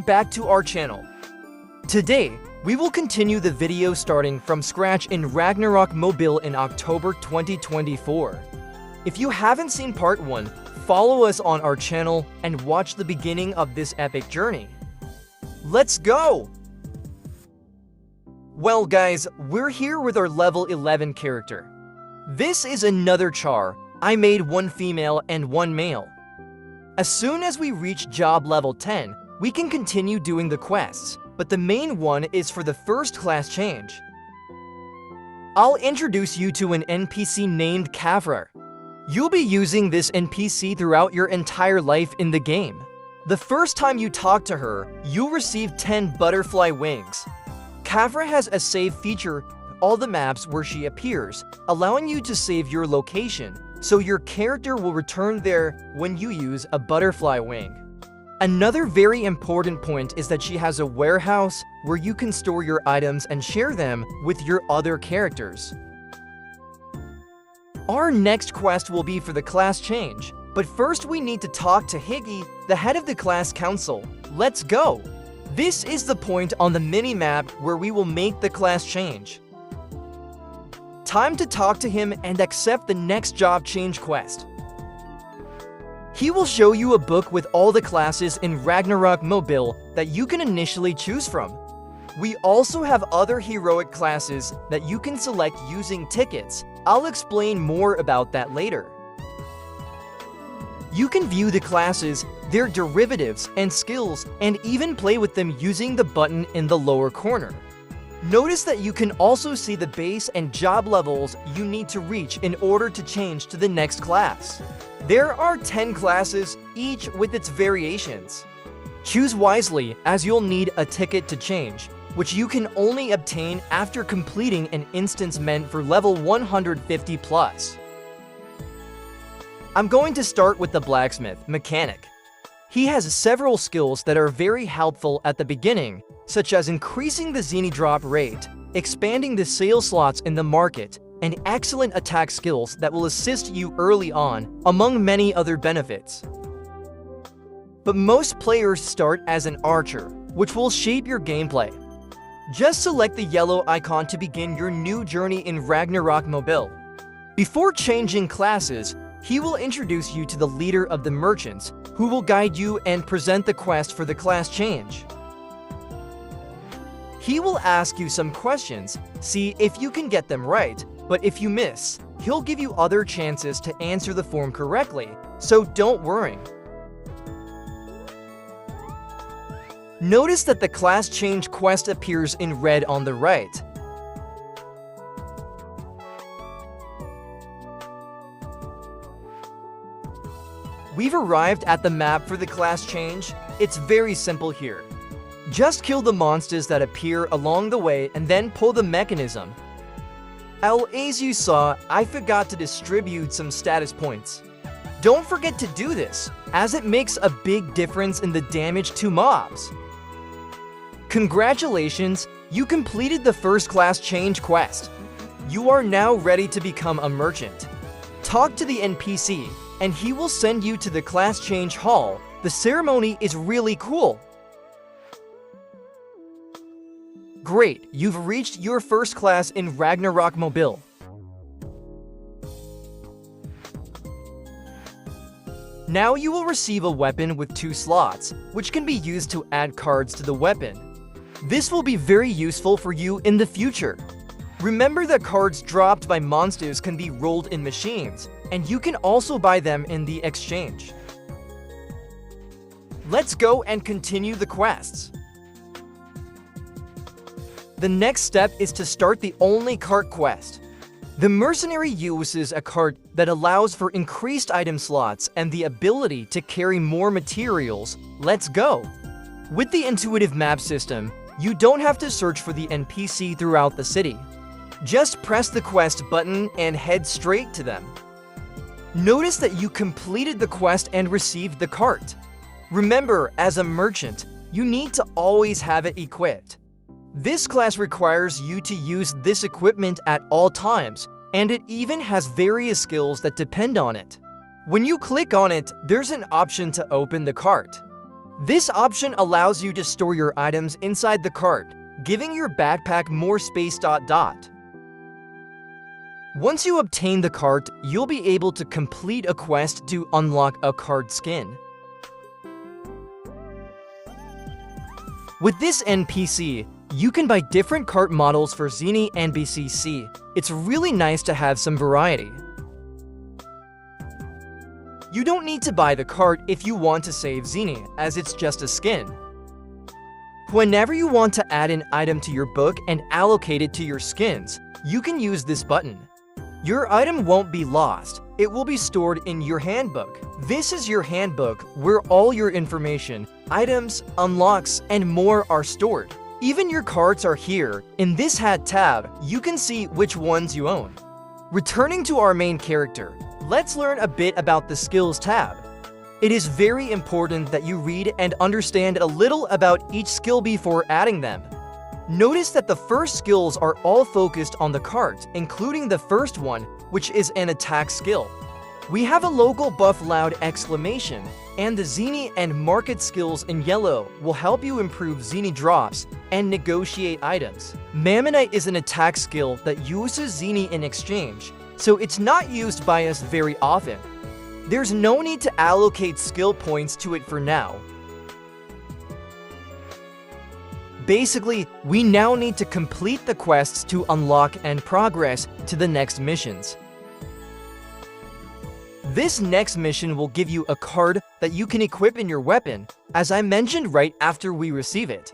welcome back to our channel. Today, we will continue the video starting from scratch in Ragnarok Mobile in October 2024. If you haven't seen part 1, follow us on our channel and watch the beginning of this epic journey. Let's go! Well guys, we're here with our level 11 character. This is another char. I made one female and one male. As soon as we reach job level 10, we can continue doing the quests, but the main one is for the first class change. I'll introduce you to an NPC named Kafra. You'll be using this NPC throughout your entire life in the game. The first time you talk to her, you'll receive 10 butterfly wings. Kafra has a save feature in all the maps where she appears, allowing you to save your location, so your character will return there when you use a butterfly wing. Another very important point is that she has a warehouse where you can store your items and share them with your other characters. Our next quest will be for the class change, but first we need to talk to Higgy, the head of the class council. Let's go! This is the point on the mini-map where we will make the class change. Time to talk to him and accept the next job change quest. He will show you a book with all the classes in Ragnarok Mobile that you can initially choose from. We also have other heroic classes that you can select using tickets. I'll explain more about that later. You can view the classes, their derivatives and skills, and even play with them using the button in the lower corner. Notice that you can also see the base and job levels you need to reach in order to change to the next class. There are 10 classes, each with its variations. Choose wisely, as you'll need a ticket to change, which you can only obtain after completing an instance meant for level 150 plus. I'm going to start with the blacksmith mechanic. He has several skills that are very helpful at the beginning, such as increasing the Zeni drop rate, expanding the sale slots in the market, and excellent attack skills that will assist you early on, among many other benefits. But most players start as an archer, which will shape your gameplay. Just select the yellow icon to begin your new journey in Ragnarok Mobile. Before changing classes, he will introduce you to the leader of the merchants, who will guide you and present the quest for the class change. He will ask you some questions, see if you can get them right, but if you miss, he'll give you other chances to answer the form correctly, so don't worry. Notice that the class change quest appears in red on the right. We've arrived at the map for the class change. It's very simple here. Just kill the monsters that appear along the way and then pull the mechanism. As you saw, I forgot to distribute some status points. Don't forget to do this, as it makes a big difference in the damage to mobs. Congratulations, you completed the first class change quest. You are now ready to become a merchant. Talk to the NPC, and he will send you to the class change hall. The ceremony is really cool. Great, you've reached your first class in Ragnarok Mobile. Now you will receive a weapon with 2 slots, which can be used to add cards to the weapon. This will be very useful for you in the future. Remember that cards dropped by monsters can be rolled in machines, and you can also buy them in the exchange. Let's go and continue the quests. The next step is to start the only cart quest. The mercenary uses a cart that allows for increased item slots and the ability to carry more materials. Let's go! With the intuitive map system, you don't have to search for the NPC throughout the city. Just press the quest button and head straight to them. Notice that you completed the quest and received the cart. Remember, as a merchant, you need to always have it equipped. This class requires you to use this equipment at all times, and it even has various skills that depend on it. When you click on it, there's an option to open the cart. This option allows you to store your items inside the cart, giving your backpack more space. Once you obtain the cart, you'll be able to complete a quest to unlock a card skin. With this NPC, you can buy different cart models for Zini and BCC. It's really nice to have some variety. You don't need to buy the cart if you want to save Zini, as it's just a skin. Whenever you want to add an item to your book and allocate it to your skins, you can use this button. Your item won't be lost, it will be stored in your handbook. This is your handbook where all your information, items, unlocks, and more are stored. Even your cards are here. In this hat tab, you can see which ones you own. Returning to our main character, let's learn a bit about the Skills tab. It is very important that you read and understand a little about each skill before adding them. Notice that the first skills are all focused on the cards, including the first one, which is an attack skill. We have a local buff loud exclamation, and the Zini and market skills in yellow will help you improve Zini drops and negotiate items. Mammonite is an attack skill that uses Zini in exchange, so it's not used by us very often. There's no need to allocate skill points to it for now. Basically, we now need to complete the quests to unlock and progress to the next missions. This next mission will give you a card that you can equip in your weapon, as I mentioned right after we receive it.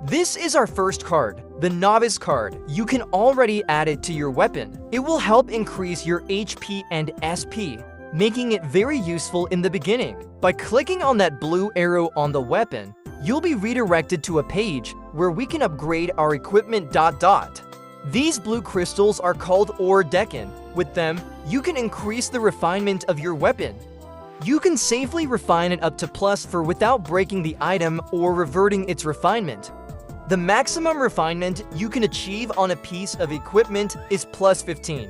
This is our first card, the Novice card. You can already add it to your weapon. It will help increase your HP and SP, making it very useful in the beginning. By clicking on that blue arrow on the weapon, you'll be redirected to a page where we can upgrade our equipment. These blue crystals are called Ore Decan. With them, you can increase the refinement of your weapon. You can safely refine it up to +4 without breaking the item or reverting its refinement. The maximum refinement you can achieve on a piece of equipment is +15.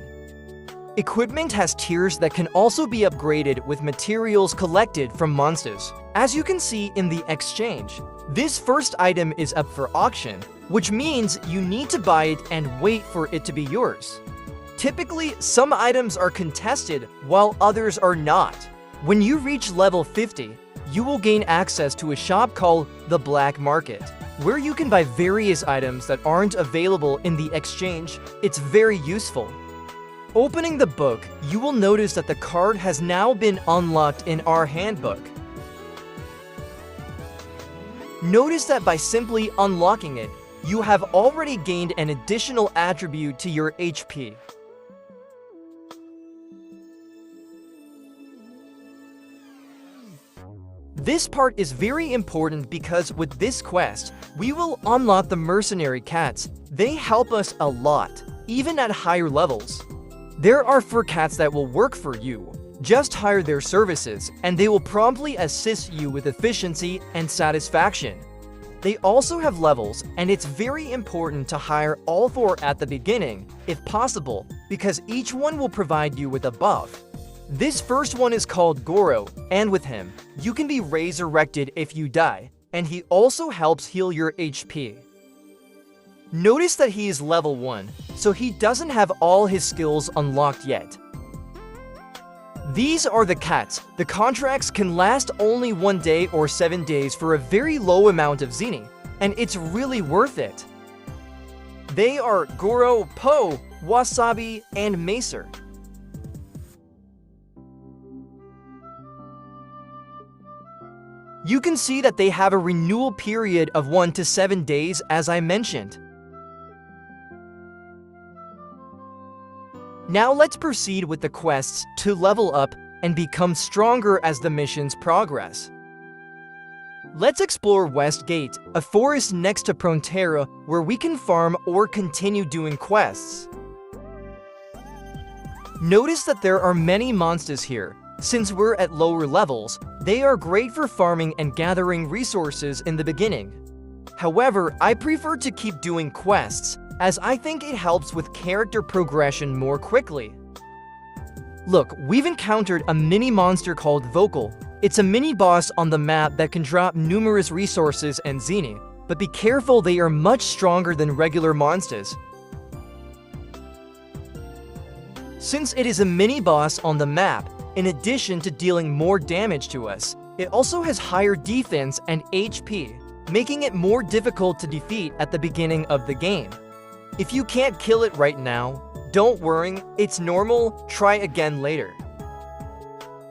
Equipment has tiers that can also be upgraded with materials collected from monsters. As you can see in the exchange, this first item is up for auction, which means you need to buy it and wait for it to be yours. Typically, some items are contested while others are not. When you reach level 50, you will gain access to a shop called the Black Market, where you can buy various items that aren't available in the exchange. It's very useful. Opening the book, you will notice that the card has now been unlocked in our handbook. Notice that by simply unlocking it, you have already gained an additional attribute to your HP. This part is very important because with this quest, we will unlock the Mercenary Cats. They help us a lot, even at higher levels. There are 4 cats that will work for you. Just hire their services, and they will promptly assist you with efficiency and satisfaction. They also have levels, and it's very important to hire all 4 at the beginning, if possible, because each one will provide you with a buff. This first one is called Goro, and with him, you can be resurrected if you die, and he also helps heal your HP. Notice that he is level 1, so he doesn't have all his skills unlocked yet. These are the cats. The contracts can last only 1 day or 7 days for a very low amount of Zini, and it's really worth it. They are Goro, Po, Wasabi, and Macer. You can see that they have a renewal period of 1 to 7 days, as I mentioned. Now let's proceed with the quests to level up and become stronger as the missions progress. Let's explore West Gate, a forest next to Prontera where we can farm or continue doing quests. Notice that there are many monsters here. Since we're at lower levels, they are great for farming and gathering resources in the beginning. However, I prefer to keep doing quests, as I think it helps with character progression more quickly. Look, we've encountered a mini monster called Vocal. It's a mini boss on the map that can drop numerous resources and Zeni, but be careful, they are much stronger than regular monsters. Since it is a mini boss on the map, in addition to dealing more damage to us, it also has higher defense and HP, making it more difficult to defeat at the beginning of the game. If you can't kill it right now, don't worry, it's normal, try again later.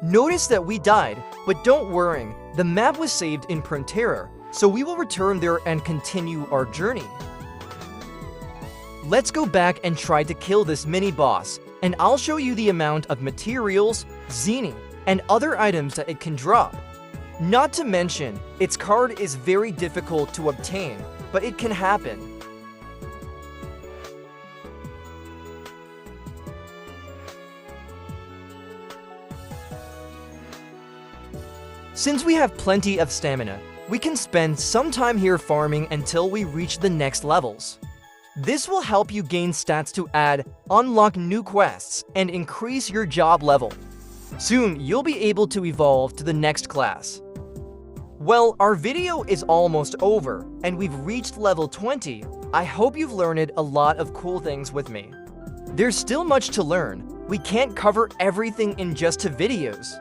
Notice that we died, but don't worry, the map was saved in Frontera, so we will return there and continue our journey. Let's go back and try to kill this mini boss, and I'll show you the amount of materials, Zeni, and other items that it can drop. Not to mention, its card is very difficult to obtain, but it can happen. Since we have plenty of stamina, we can spend some time here farming until we reach the next levels. This will help you gain stats to add, unlock new quests, and increase your job level. Soon, you'll be able to evolve to the next class. Well, our video is almost over, and we've reached level 20. I hope you've learned a lot of cool things with me. There's still much to learn. We can't cover everything in just 2 videos.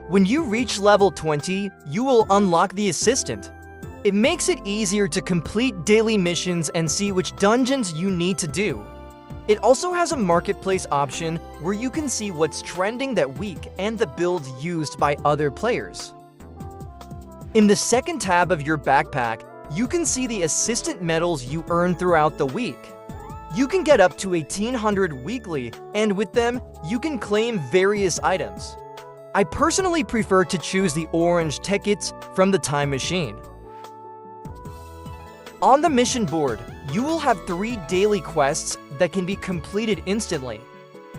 When you reach level 20, you will unlock the Assistant. It makes it easier to complete daily missions and see which dungeons you need to do. It also has a marketplace option where you can see what's trending that week and the builds used by other players. In the second tab of your backpack, you can see the Assistant medals you earn throughout the week. You can get up to 1800 weekly, and with them, you can claim various items. I personally prefer to choose the orange tickets from the time machine. On the mission board, you will have 3 daily quests that can be completed instantly.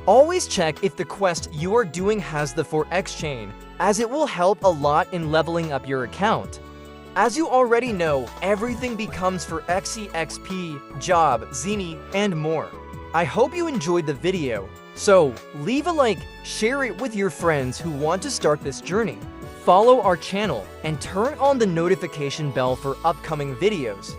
Always check if the quest you are doing has the 4x chain, as it will help a lot in leveling up your account. As you already know, everything becomes for XP, job, Zeni, and more. I hope you enjoyed the video. So, leave a like, share it with your friends who want to start this journey. Follow our channel and turn on the notification bell for upcoming videos.